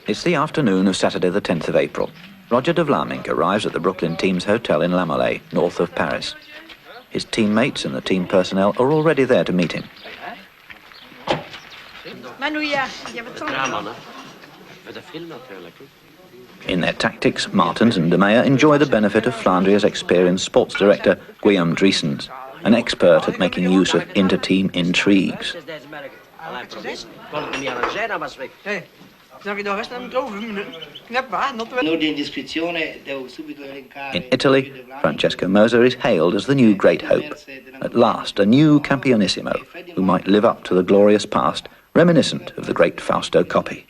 It's the afternoon of Saturday the 10th of April. Roger de Vlaminck arrives at the Brooklyn team's hotel in La Mollet, north of Paris. His teammates and the team personnel are already there to meet him. In their tactics, Martens and de Meyer enjoy the benefit of Flandria's experienced sports director, Guillaume Driessens, an expert at making use of inter-team intrigues. In Italy, Francesco Moser is hailed as the new great hope. At last, a new Campionissimo, who might live up to the glorious past, reminiscent of the great Fausto Coppi.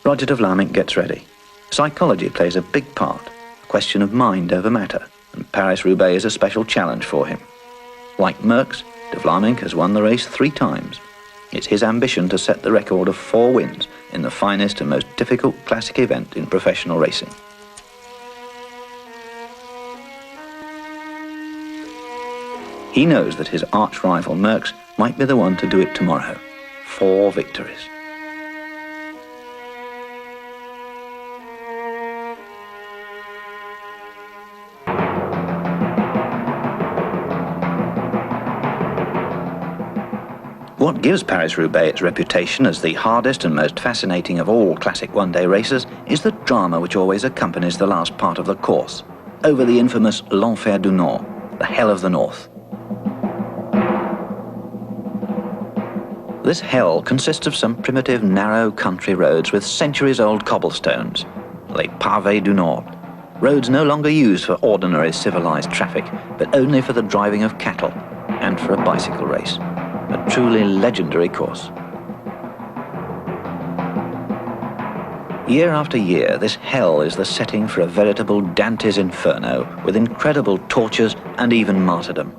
Roger de Vlaminck gets ready. Psychology plays a big part, a question of mind over matter, and Paris Roubaix is a special challenge for him. Like Merckx, de Vlaminck has won the race 3 times. It's his ambition to set the record of 4 wins in the finest and most difficult classic event in professional racing. He knows that his arch-rival Merckx might be the one to do it tomorrow. 4 victories. What gives Paris Roubaix its reputation as the hardest and most fascinating of all classic one-day races is the drama which always accompanies the last part of the course, over the infamous l'Enfer du Nord, the Hell of the North. This hell consists of some primitive, narrow country roads with centuries-old cobblestones, les pavés du Nord, roads no longer used for ordinary civilized traffic, but only for the driving of cattle and for a bicycle race. A truly legendary course. Year after year, this hell is the setting for a veritable Dante's Inferno with incredible tortures and even martyrdom.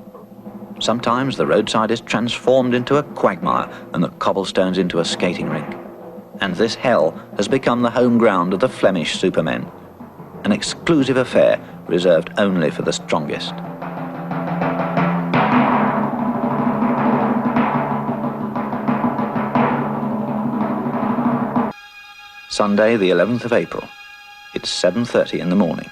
Sometimes the roadside is transformed into a quagmire and the cobblestones into a skating rink. And this hell has become the home ground of the Flemish supermen, an exclusive affair reserved only for the strongest. Sunday, the 11th of April. It's 7:30 in the morning.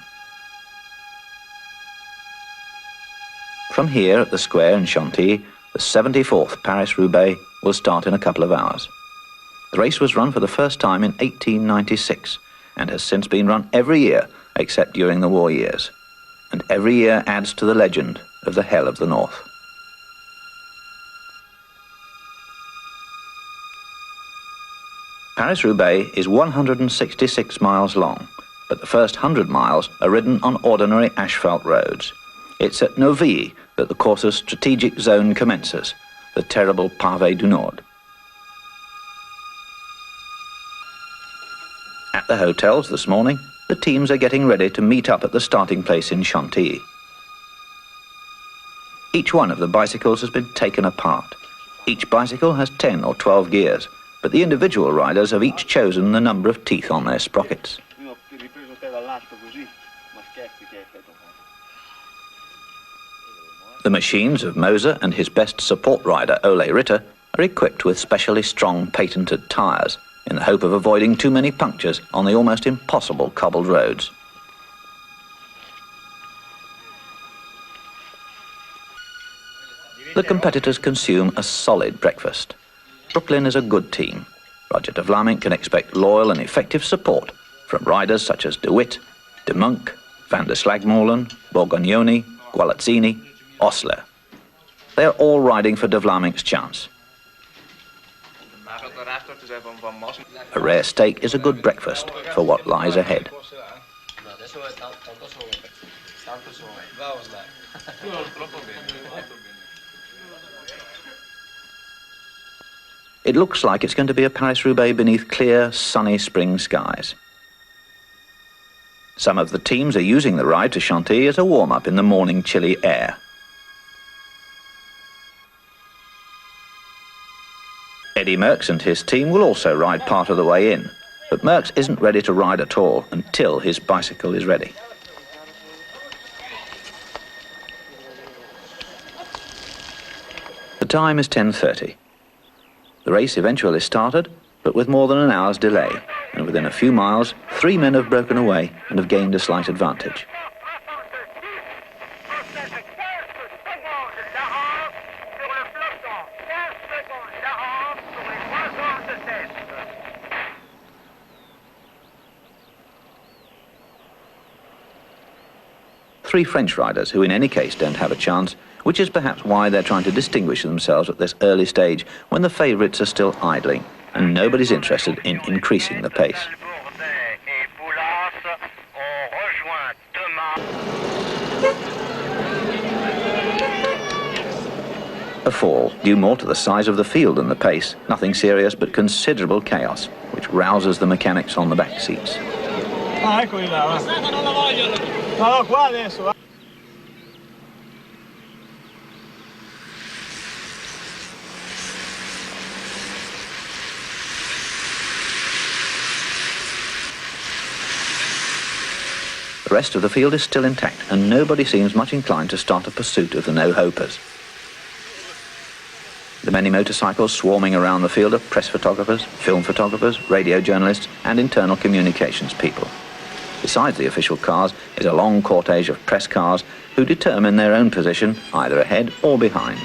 From here at the square in Chantilly, the 74th Paris-Roubaix will start in a couple of hours. The race was run for the first time in 1896 and has since been run every year except during the war years. And every year adds to the legend of the Hell of the North. Paris-Roubaix is 166 miles long, but the first 100 miles are ridden on ordinary asphalt roads. It's at Novilly that the course's strategic zone commences, the terrible Pavé du Nord. At the hotels this morning, the teams are getting ready to meet up at the starting place in Chantilly. Each one of the bicycles has been taken apart. Each bicycle has 10 or 12 gears, but the individual riders have each chosen the number of teeth on their sprockets. The machines of Moser and his best support rider, Ole Ritter, are equipped with specially strong patented tyres in the hope of avoiding too many punctures on the almost impossible cobbled roads. The competitors consume a solid breakfast. Brooklyn is a good team. Roger de Vlaminck can expect loyal and effective support from riders such as De Witt, De Monk, Van der Slagmolen, Borgognoni, Gualazzini, Osler. They are all riding for de Vlaminck's chance. A rare steak is a good breakfast for what lies ahead. It looks like it's going to be a Paris-Roubaix beneath clear, sunny spring skies. Some of the teams are using the ride to Chantilly as a warm-up in the morning chilly air. Eddy Merckx and his team will also ride part of the way in, but Merckx isn't ready to ride at all until his bicycle is ready. time is 10:30. The race eventually started, but with more than an hour's delay, and within a few miles, 3 men have broken away and have gained a slight advantage. Three French riders who in any case don't have a chance, which is perhaps why they're trying to distinguish themselves at this early stage when the favourites are still idling and nobody's interested in increasing the pace. A fall, due more to the size of the field than the pace, nothing serious but considerable chaos, which rouses the mechanics on the back seats. Ah, eccoli là, va. No, no, qua adesso, va. The rest of the field is still intact, and nobody seems much inclined to start a pursuit of the no-hopers. The many motorcycles swarming around the field are press photographers, film photographers, radio journalists, and internal communications people. Besides the official cars is a long cortege of press cars who determine their own position either ahead or behind.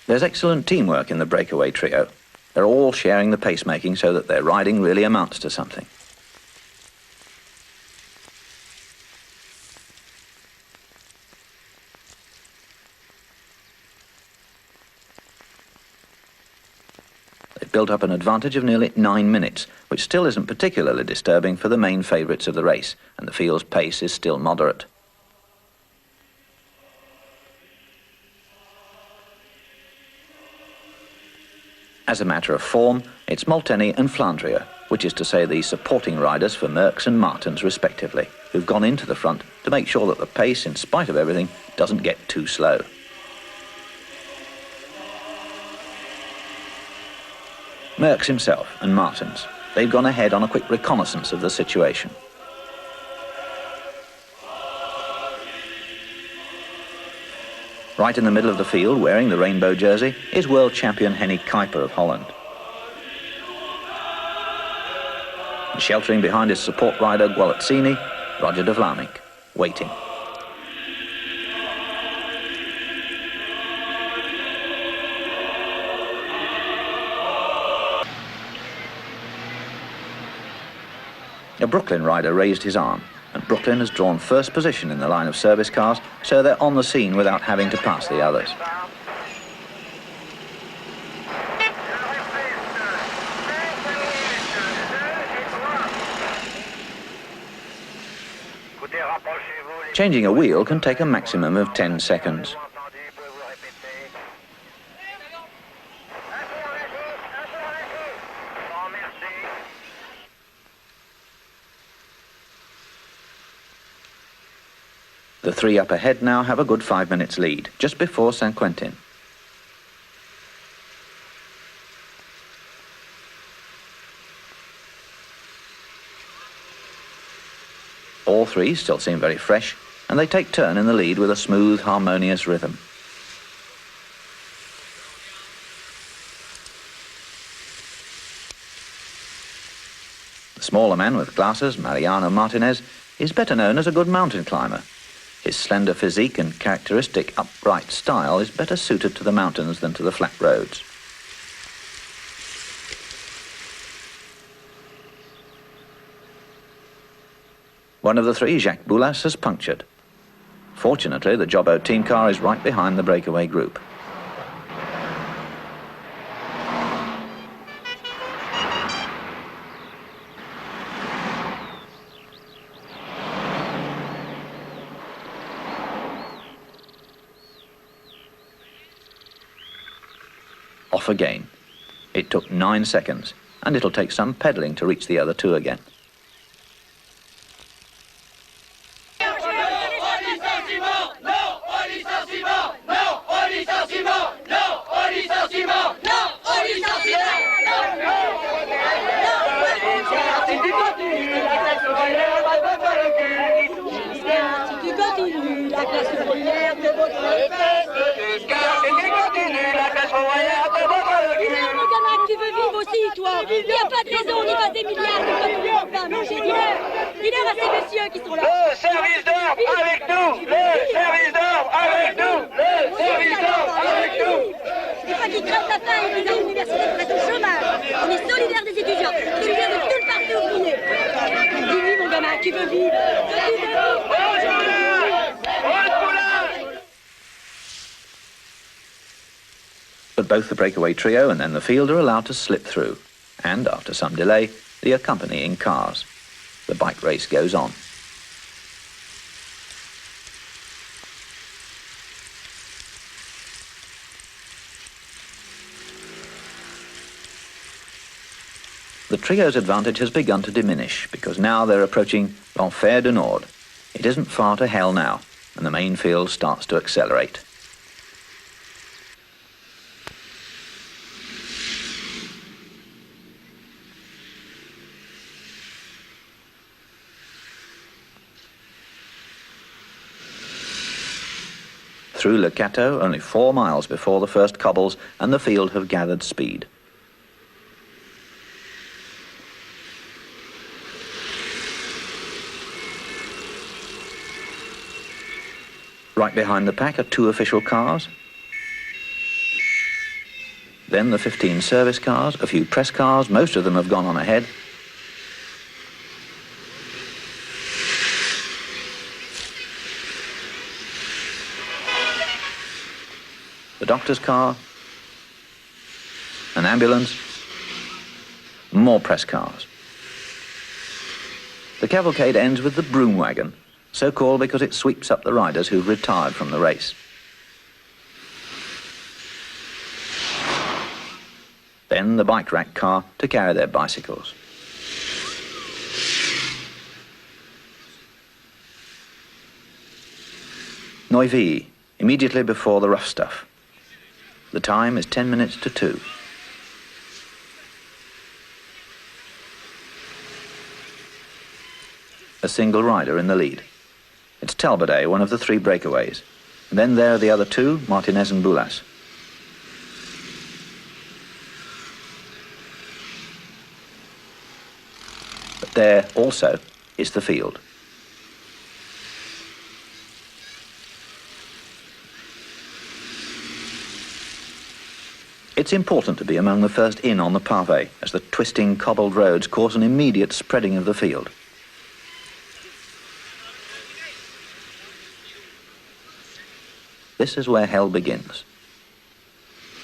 There's excellent teamwork in the breakaway trio. They're all sharing the pacemaking so that their riding really amounts to something. They've built up an advantage of nearly 9 minutes, which still isn't particularly disturbing for the main favourites of the race, and the field's pace is still moderate. As a matter of form, it's Molteni and Flandria, which is to say the supporting riders for Merckx and Martens respectively, who've gone into the front to make sure that the pace, in spite of everything, doesn't get too slow. Merckx himself and Martens, they've gone ahead on a quick reconnaissance of the situation. Right in the middle of the field, wearing the rainbow jersey, is world champion Henny Kuiper of Holland. And sheltering behind his support rider Gualazzini, Roger de Vlaming, waiting. A Brooklyn rider raised his arm, and Brooklyn has drawn first position in the line of service cars, so they're on the scene without having to pass the others. Changing a wheel can take a maximum of 10 seconds. The three up ahead now have a good 5 minutes lead, just before Saint-Quentin. All three still seem very fresh, and they take turn in the lead with a smooth, harmonious rhythm. The smaller man with glasses, Mariano Martinez, is better known as a good mountain climber. His slender physique and characteristic upright style is better suited to the mountains than to the flat roads. One of the three, Jacques Boulas, has punctured. Fortunately, the Jobbo team car is right behind the breakaway group. Off again. It took 9 seconds, and it'll take some pedaling to reach the other two again. No! continue la classe ouvrière de votre fête. Dis-leur, mon gamin, que tu veux vivre aussi, toi. Il n'y a pas de raison, on y passe des milliards de fois qu'on ne peut pas manger. Dis-leur à ces messieurs qui sont là. Le service d'ordre avec nous. Le service d'ordre avec nous. Le service d'ordre avec nous. Il faut pas qu'ils crèvent la faim et qu'ils aient l'université pour être au chômage. On est solidaires des étudiants, solidaires de tout le parti ouvrier. Dis-lui, mon gamin, tu veux vivre. But both the breakaway trio and then the field are allowed to slip through, and after some delay, the accompanying cars. The bike race goes on. The trio's advantage has begun to diminish because now they're approaching l'Enfer du Nord. It isn't far to hell now, and the main field starts to accelerate. Through Le Cateau, only 4 miles before the first cobbles, and the field have gathered speed. Right behind the pack are 2 official cars. Then the 15 service cars, a few press cars, most of them have gone on ahead. The doctor's car, an ambulance, more press cars. The cavalcade ends with the broom wagon, so called because it sweeps up the riders who've retired from the race. Then the bike rack car to carry their bicycles. Neuilly, immediately before the rough stuff. The time is 10 minutes to 2. A single rider in the lead. It's Talbot, one of the 3 breakaways. And then there are the other 2, Martinez and Boulas. But there also is the field. It's important to be among the first in on the pavé, as the twisting cobbled roads cause an immediate spreading of the field. This is where hell begins.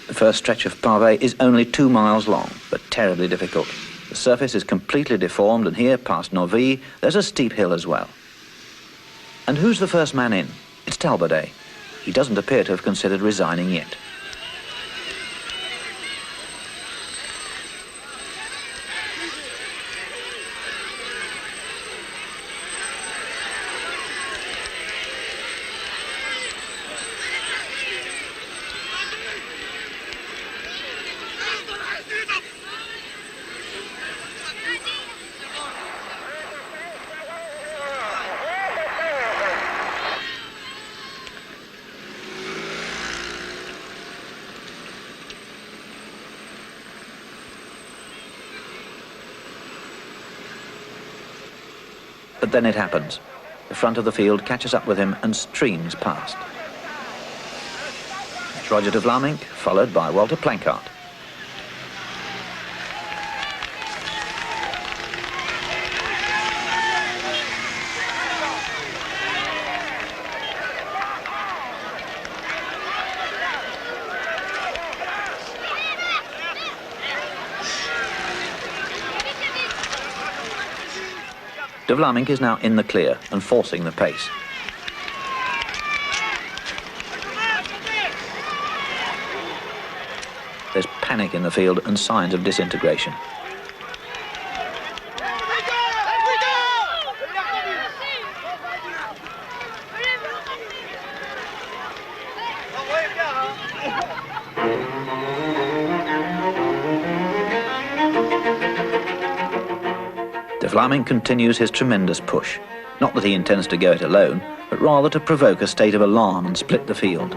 The first stretch of pavé is only 2 miles long, but terribly difficult. The surface is completely deformed, and here, past Neuilly, there's a steep hill as well. And who's the first man in? It's Talbot. He doesn't appear to have considered resigning yet. But then it happens. The front of the field catches up with him and streams past. It's Roger de Vlamingh, followed by Walter Planckaert. De Vlamingh is now in the clear and forcing the pace. There's panic in the field and signs of disintegration. De Vlamingh continues his tremendous push. Not that he intends to go it alone, but rather to provoke a state of alarm and split the field.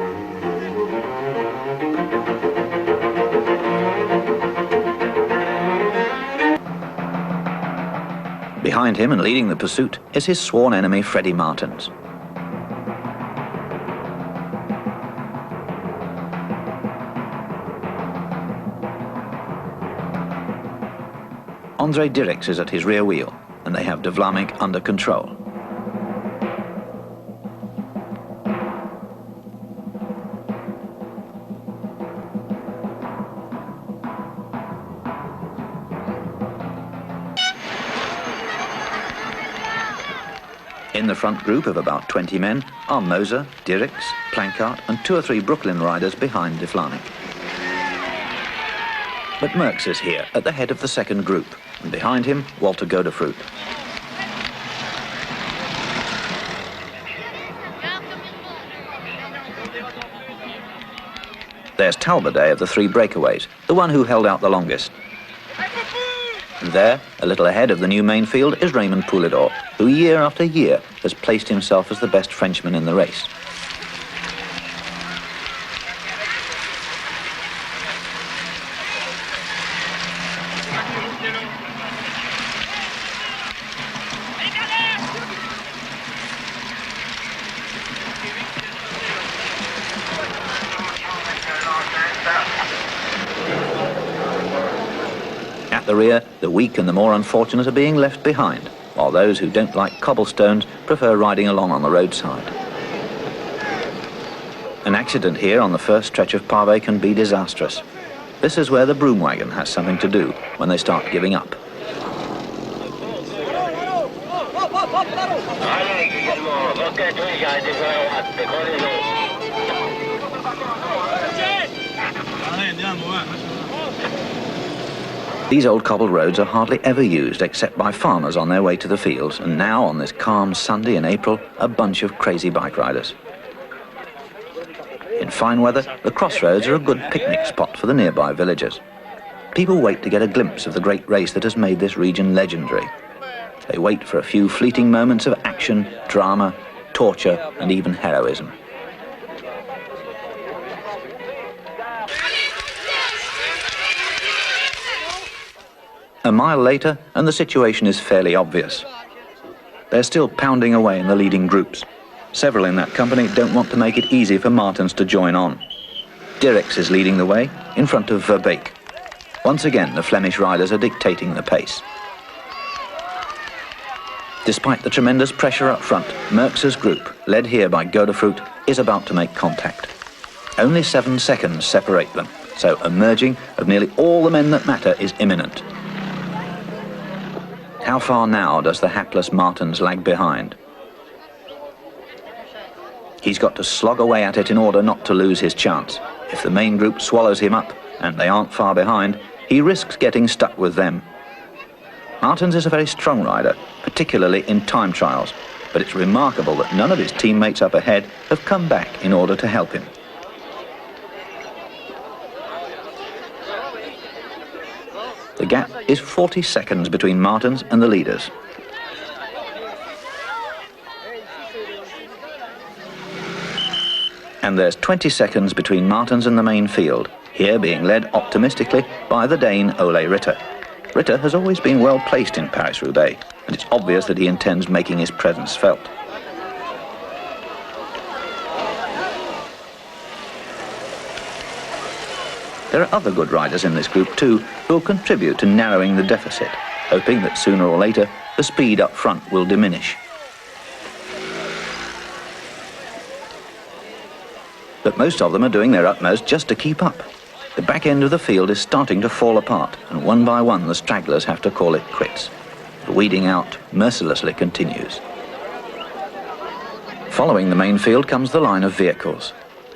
Behind him and leading the pursuit is his sworn enemy Freddie Martens. André Dirks is at his rear wheel, and they have de Vlaeminck under control. In the front group of about 20 men are Moser, Dirks, Planckaert and 2 or 3 Brooklyn riders behind de Vlaeminck. But Merckx is here at the head of the second group, and behind him, Walter Godefroot. There's Talbot of the 3 breakaways, the one who held out the longest. And there, a little ahead of the new main field, is Raymond Poulidor, who year after year has placed himself as the best Frenchman in the race. At the rear, the weak and the more unfortunate are being left behind, while those who don't like cobblestones prefer riding along on the roadside. An accident here on the first stretch of pave can be disastrous. This is where the broom wagon has something to do when they start giving up. These old cobbled roads are hardly ever used except by farmers on their way to the fields, and now on this calm Sunday in April, a bunch of crazy bike riders. In fine weather, the crossroads are a good picnic spot for the nearby villagers. People wait to get a glimpse of the great race that has made this region legendary. They wait for a few fleeting moments of action, drama, torture, and even heroism. A mile later, and the situation is fairly obvious. They're still pounding away in the leading groups. Several in that company don't want to make it easy for Martens to join on. Dirks is leading the way, in front of Verbeek. Once again, the Flemish riders are dictating the pace. Despite the tremendous pressure up front, Merckx's group, led here by Godefroot, is about to make contact. Only 7 seconds separate them, so a merging of nearly all the men that matter is imminent. How far now does the hapless Martens lag behind? He's got to slog away at it in order not to lose his chance. If the main group swallows him up, and they aren't far behind, he risks getting stuck with them. Martens is a very strong rider, particularly in time trials, but it's remarkable that none of his teammates up ahead have come back in order to help him. The gap is 40 seconds between Martens and the leaders. And there's 20 seconds between Martens and the main field, here being led optimistically by the Dane Ole Ritter. Ritter has always been well placed in Paris Roubaix, and it's obvious that he intends making his presence felt. There are other good riders in this group too, who will contribute to narrowing the deficit, hoping that sooner or later the speed up front will diminish. But most of them are doing their utmost just to keep up. The back end of the field is starting to fall apart, and one by one the stragglers have to call it quits. The weeding out mercilessly continues. Following the main field comes the line of vehicles.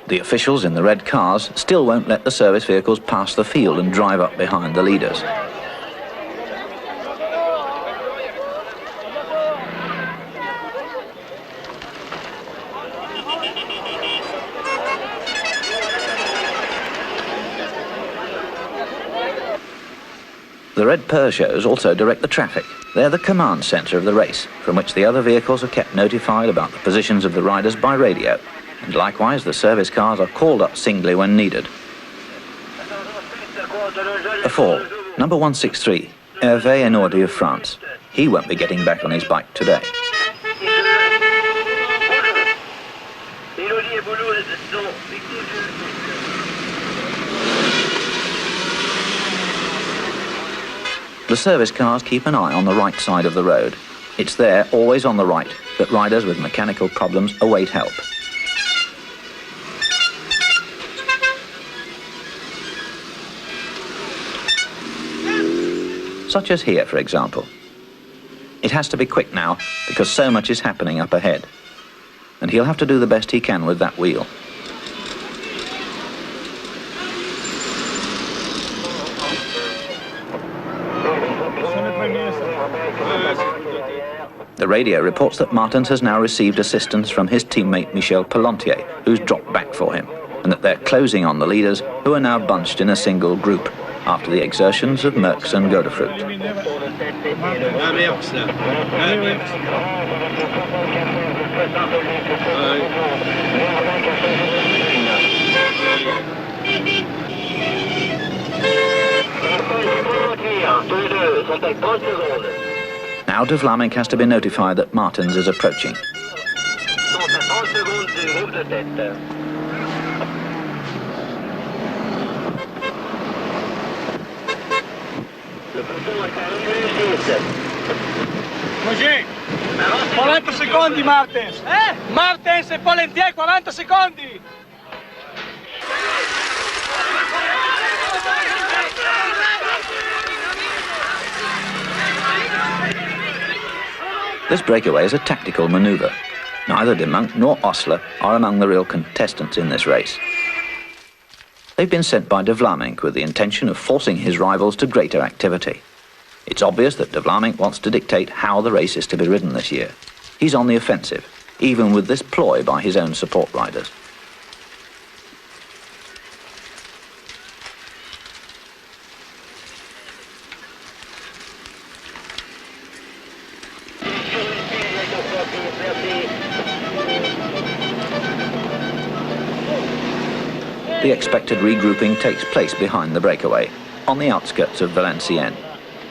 The officials in the red cars still won't let the service vehicles pass the field and drive up behind the leaders. The red Peugeots also direct the traffic, They're the command centre of the race, from which the other vehicles are kept notified about the positions of the riders by radio, and likewise the service cars are called up singly when needed. A fall, number 163, Hervé Enordi of France. He won't be getting back on his bike today. The service cars keep an eye on the right side of the road. It's there, always on the right, that riders with mechanical problems await help. Such as here, for example. It has to be quick now, because so much is happening up ahead. And he'll have to do the best he can with that wheel. The radio reports that Martens has now received assistance from his teammate Michel Pellantier, who's dropped back for him, and that they're closing on the leaders, who are now bunched in a single group, after the exertions of Merckx and Godefroot. Now de Vlaminck has to be notified that Martens is approaching. Così, 40 secondi Martens. Martens e Pellantier, 40 secondi. This breakaway is a tactical manoeuvre. Neither de Monk nor Osler are among the real contestants in this race. They've been sent by de Vlaminck with the intention of forcing his rivals to greater activity. It's obvious that de Vlaminck wants to dictate how the race is to be ridden this year. He's on the offensive, even with this ploy by his own support riders. The expected regrouping takes place behind the breakaway, on the outskirts of Valenciennes.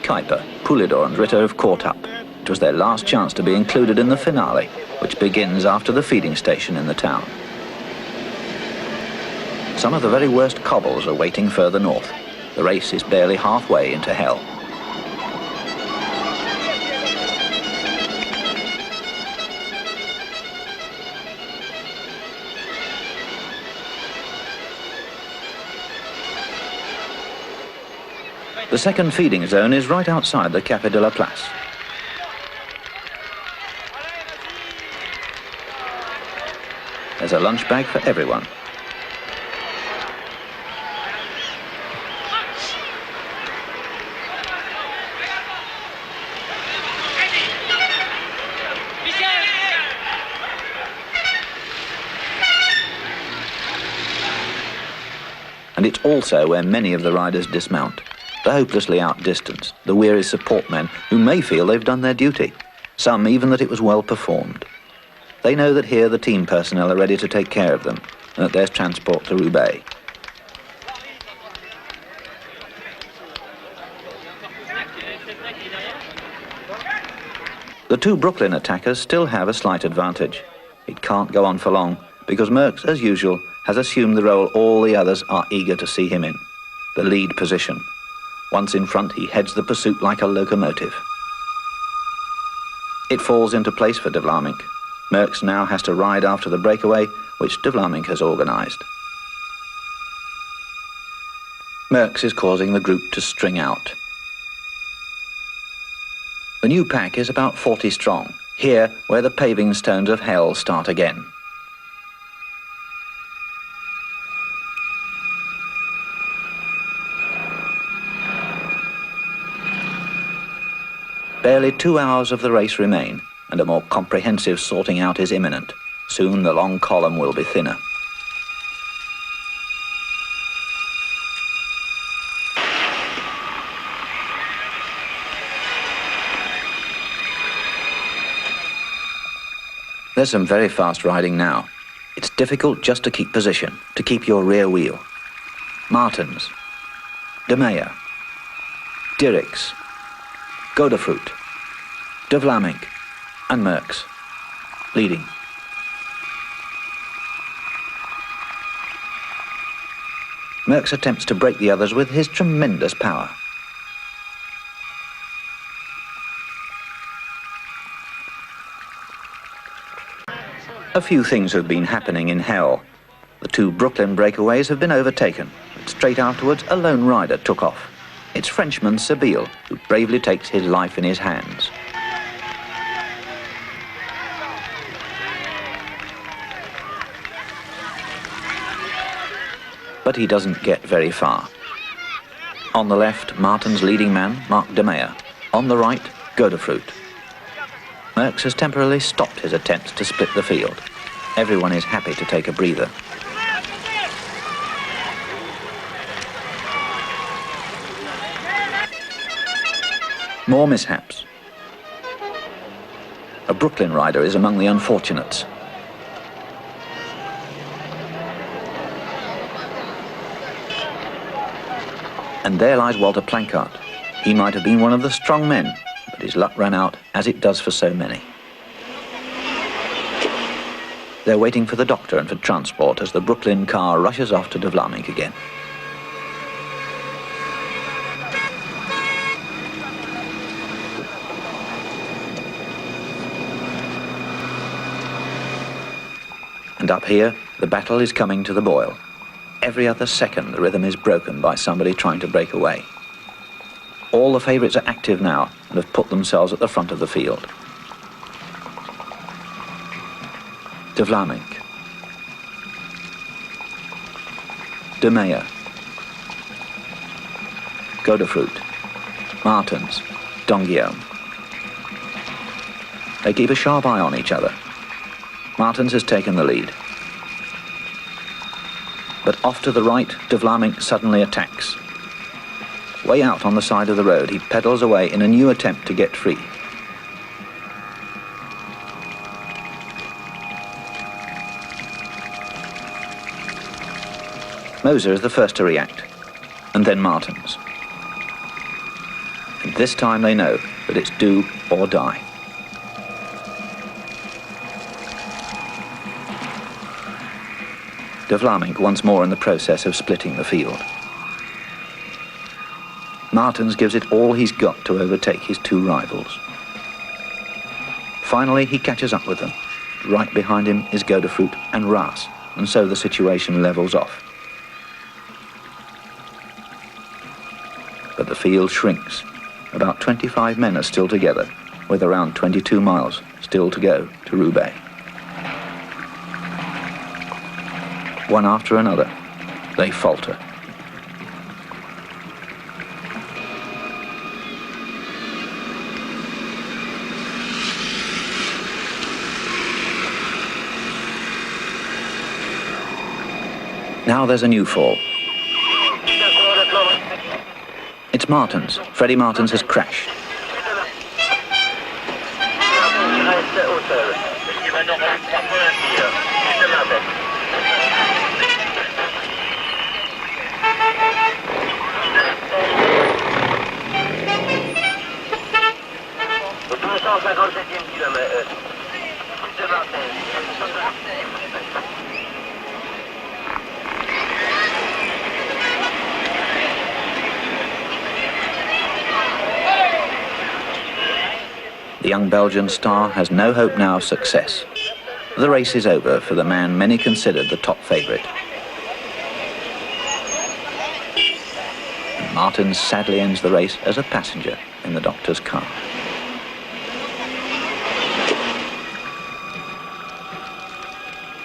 Kuiper, Poulidor and Ritter have caught up. It was their last chance to be included in the finale, which begins after the feeding station in the town. Some of the very worst cobbles are waiting further north. The race is barely halfway into hell. The second feeding zone is right outside the Café de la Place. There's a lunch bag for everyone. And it's also where many of the riders dismount. The hopelessly outdistanced, the weary support men who may feel they've done their duty, some even that it was well performed. They know that here the team personnel are ready to take care of them, and that there's transport to Roubaix. The two Brooklyn attackers still have a slight advantage. It can't go on for long, because Merckx, as usual, has assumed the role all the others are eager to see him in, the lead position. Once in front, he heads the pursuit like a locomotive. It falls into place for de Vlaminck. Merckx now has to ride after the breakaway, which de Vlaminck has organised. Merckx is causing the group to string out. The new pack is about 40 strong, here where the paving stones of hell start again. Barely 2 hours of the race remain, and a more comprehensive sorting out is imminent. Soon the long column will be thinner. There's some very fast riding now. It's difficult just to keep position, to keep your rear wheel. Martens, De Meyer, Dirks, Godefroot, De Vlamingh and Merckx leading. Merckx attempts to break the others with his tremendous power. A few things have been happening in hell. The two Brooklyn breakaways have been overtaken, but straight afterwards a lone rider took off. It's Frenchman Sebille, who bravely takes his life in his hands. But he doesn't get very far. On the left, Martin's leading man, Marc De Meyer. On the right, Godefroot. Merckx has temporarily stopped his attempts to split the field. Everyone is happy to take a breather. More mishaps. A Brooklyn rider is among the unfortunates. And there lies Walter Planckaert. He might have been one of the strong men, but his luck ran out, as it does for so many. They're waiting for the doctor and for transport as the Brooklyn car rushes off to De Vlamingh again. And up here, the battle is coming to the boil. Every other second, the rhythm is broken by somebody trying to break away. All the favourites are active now and have put themselves at the front of the field. De Vlamingh, De Meyer, Godefroot, Martens, Donguillaume. They keep a sharp eye on each other. Martens has taken the lead. But off to the right, De Vlamingh suddenly attacks. Way out on the side of the road, he pedals away in a new attempt to get free. Moser is the first to react, and then Martens. And this time they know that it's do or die. De Vlamingh once more in the process of splitting the field. Martens gives it all he's got to overtake his two rivals. Finally, he catches up with them. Right behind him is Godefroot and Raas, and so the situation levels off. But the field shrinks. About 25 men are still together, with around 22 miles still to go to Roubaix. One after another, they falter. Now there's a new fall. It's Martens. Freddie Martens has crashed. The young Belgian star has no hope now of success. The race is over for the man many considered the top favourite. And Martens sadly ends the race as a passenger in the doctor's car.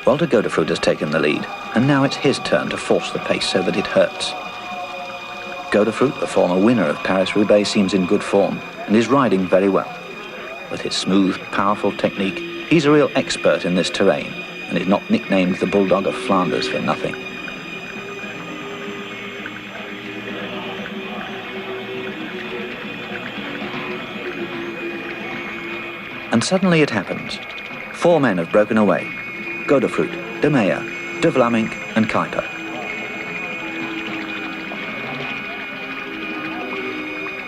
Walter Godefroot has taken the lead, and now it's his turn to force the pace so that it hurts. Godefroot, the former winner of Paris Roubaix, seems in good form and is riding very well. With his smooth, powerful technique, he's a real expert in this terrain and is not nicknamed the Bulldog of Flanders for nothing. And suddenly it happens. 4 men have broken away. Godefroot, De Meyer, De Vlamingh and Kuiper.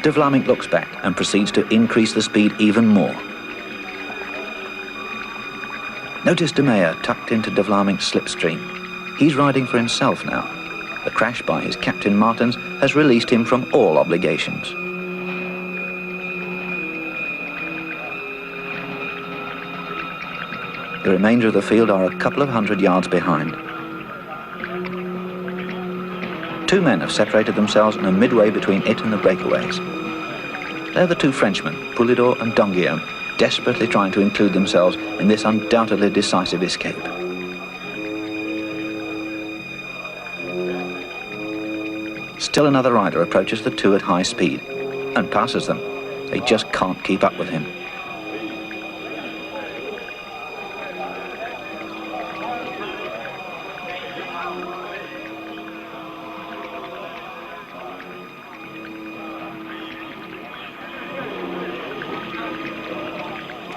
De Vlamingh looks back and proceeds to increase the speed even more. Notice De Meyer tucked into De Vlamingh's slipstream. He's riding for himself now. The crash by his captain Martens has released him from all obligations. The remainder of the field are a couple of 100 yards behind. 2 men have separated themselves and are midway between it and the breakaways. They're the 2 Frenchmen, Poulidor and Donguillaume, desperately trying to include themselves in this undoubtedly decisive escape. Still another rider approaches the 2 at high speed and passes them. They just can't keep up with him.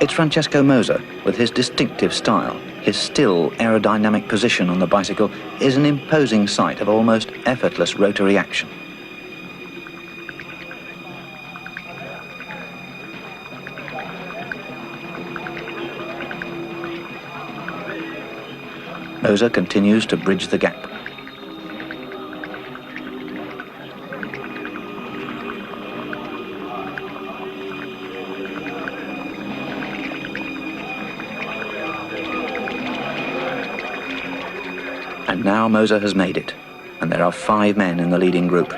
It's Francesco Moser, with his distinctive style. His still aerodynamic position on the bicycle is an imposing sight of almost effortless rotary action. Moser continues to bridge the gap. And now Moser has made it, and there are 5 men in the leading group.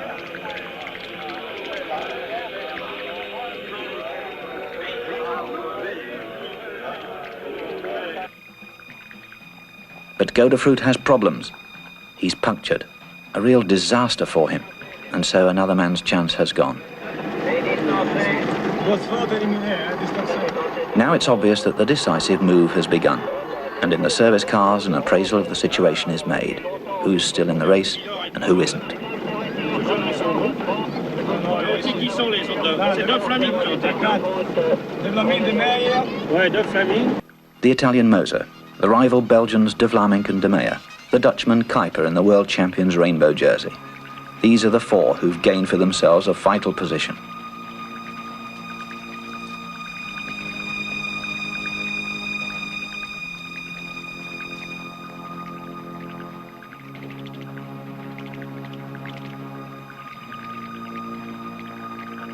But Godefroot has problems. He's punctured, a real disaster for him, and so another man's chance has gone. Now it's obvious that the decisive move has begun, and in the service cars an appraisal of the situation is made. Who's still in the race and who isn't. The Italian Moser, the rival Belgians De Vlamingh and De Meyer, the Dutchman Kuiper in the world champion's rainbow jersey. These are the 4 who've gained for themselves a vital position.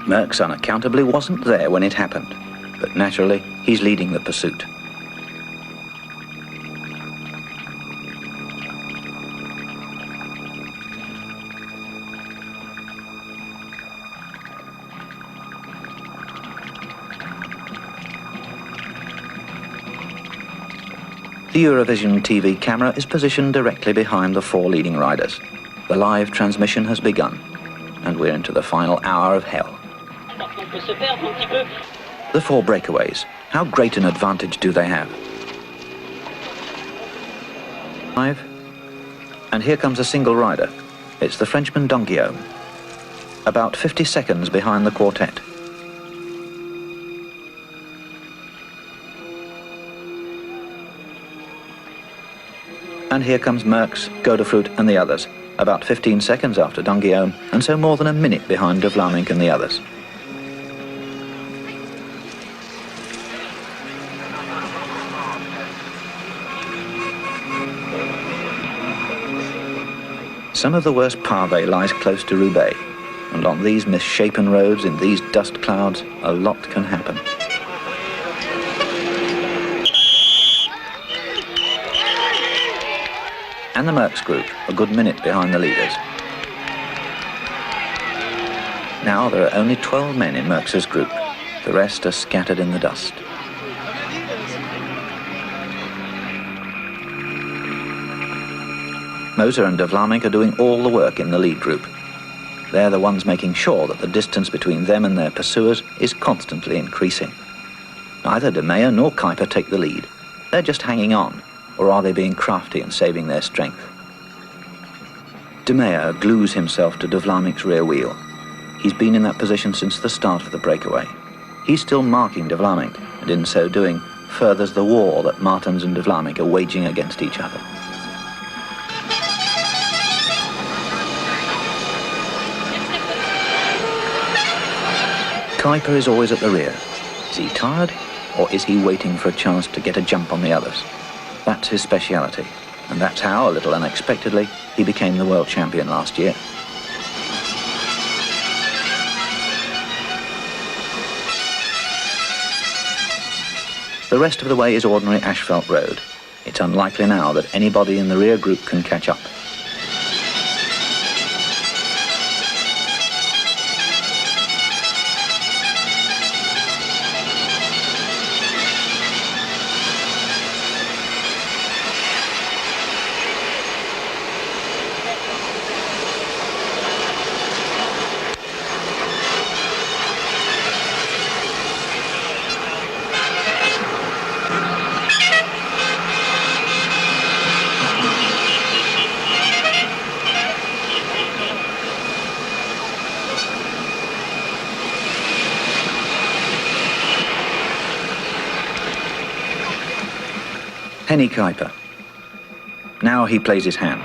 Merckx unaccountably wasn't there when it happened, but naturally he's leading the pursuit. The Eurovision TV camera is positioned directly behind the 4 leading riders. The live transmission has begun, and we're into the final hour of hell. The 4 breakaways, how great an advantage do they have? 5. And here comes a single rider. It's the Frenchman Donguillaume, about 50 seconds behind the quartet. And here comes Merckx, Godefroot and the others, about 15 seconds after Donguillaume, and so more than a minute behind De Vlamingh and the others. Some of the worst pavé lies close to Roubaix, and on these misshapen roads in these dust clouds, a lot can happen. And the Merckx group, a good minute behind the leaders. Now there are only 12 men in Merckx's group. The rest are scattered in the dust. Moser and De Vlamingh are doing all the work in the lead group. They're the ones making sure that the distance between them and their pursuers is constantly increasing. Neither De Meyer nor Kuiper take the lead. They're just hanging on, or are they being crafty and saving their strength? De Meyer glues himself to De Vlamingh's rear wheel. He's been in that position since the start of the breakaway. He's still marking De Vlamingh, and in so doing, furthers the war that Martens and de Vlaeminck are waging against each other. Kuiper is always at the rear. Is he tired, or is he waiting for a chance to get a jump on the others? That's his speciality, and that's how, a little unexpectedly, he became the world champion last year. The rest of the way is ordinary asphalt road. It's unlikely now that anybody in the rear group can catch up. Henny Kuiper. Now he plays his hand.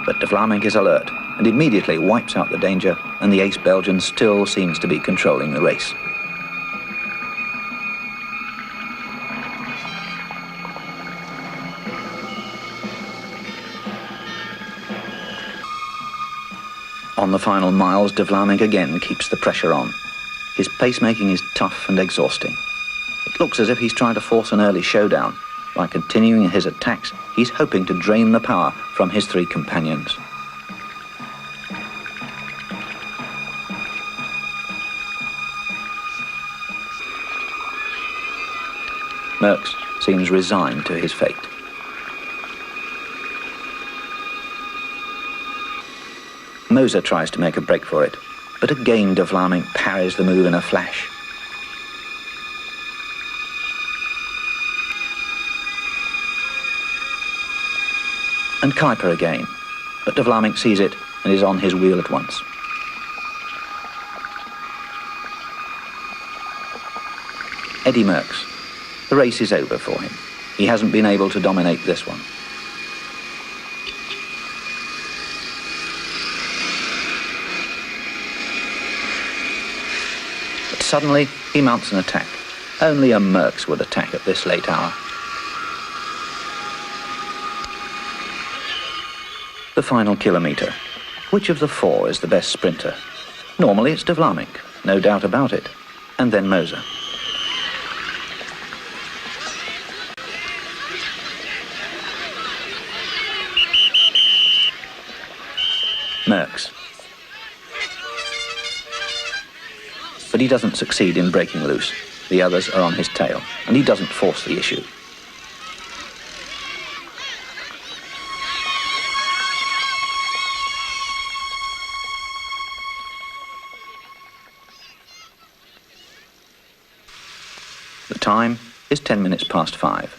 But de Vlaeminck is alert and immediately wipes out the danger, and the ace Belgian still seems to be controlling the race. On the final miles, de Vlaeminck again keeps the pressure on. His pacemaking is tough and exhausting. It looks as if he's trying to force an early showdown. By continuing his attacks, he's hoping to drain the power from his three companions. Merckx seems resigned to his fate. Moser tries to make a break for it, but again de Vlaeminck parries the move in a flash. And Kuiper again, but de Vlaeminck sees it and is on his wheel at once. Eddy Merckx. The race is over for him. He hasn't been able to dominate this one. But suddenly, he mounts an attack. Only a Merckx would attack at this late hour. The final kilometre. Which of the four is the best sprinter? Normally it's de Vlaeminck, no doubt about it. And then Moser. Merckx. But he doesn't succeed in breaking loose. The others are on his tail, and he doesn't force the issue. The time is 10 minutes past 5.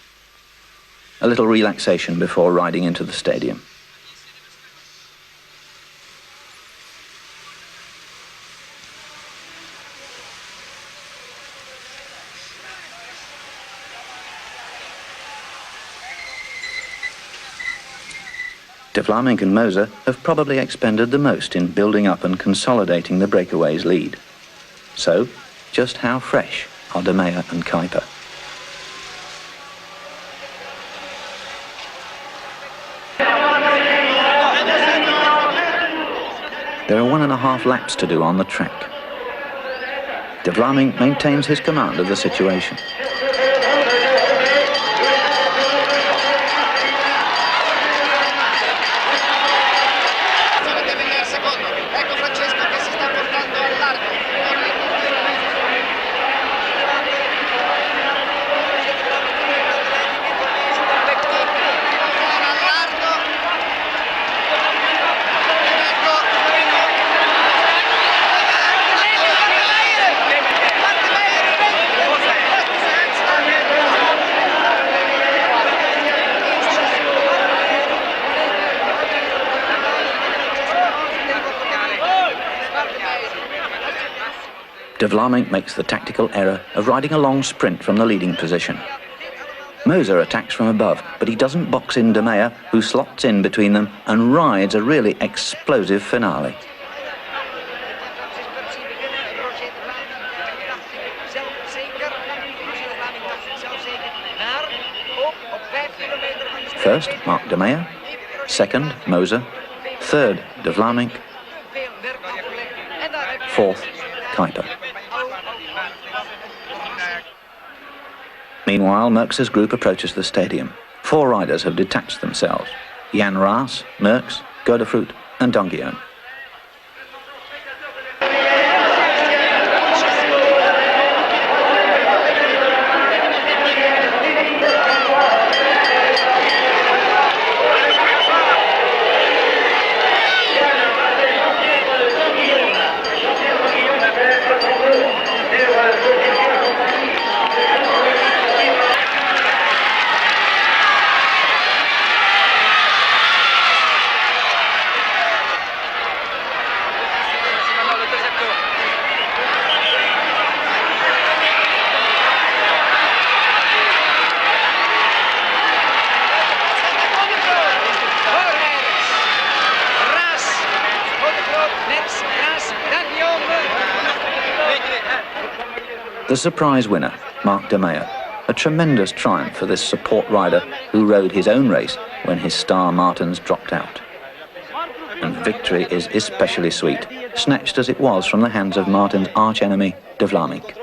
A little relaxation before riding into the stadium. De Vlaeminck and Moser have probably expended the most in building up and consolidating the breakaways' lead. So, just how fresh are De Meyer and Kuiper? There are 1.5 laps to do on the track. De Vlaeminck maintains his command of the situation. De Vlaeminck makes the tactical error of riding a long sprint from the leading position. Moser attacks from above, but he doesn't box in De Meyer, who slots in between them and rides a really explosive finale. First, Mark De Meyer. Second, Moser. Third, De Vlaeminck. Fourth, Kuiper. Meanwhile, Merckx's group approaches the stadium. 4 riders have detached themselves: Jan Raas, Merckx, Godefroot and Donguillon. The surprise winner, Mark De Meyer, a tremendous triumph for this support rider who rode his own race when his star Martens dropped out. And victory is especially sweet, snatched as it was from the hands of Martens' arch-enemy, De Vlaeminck.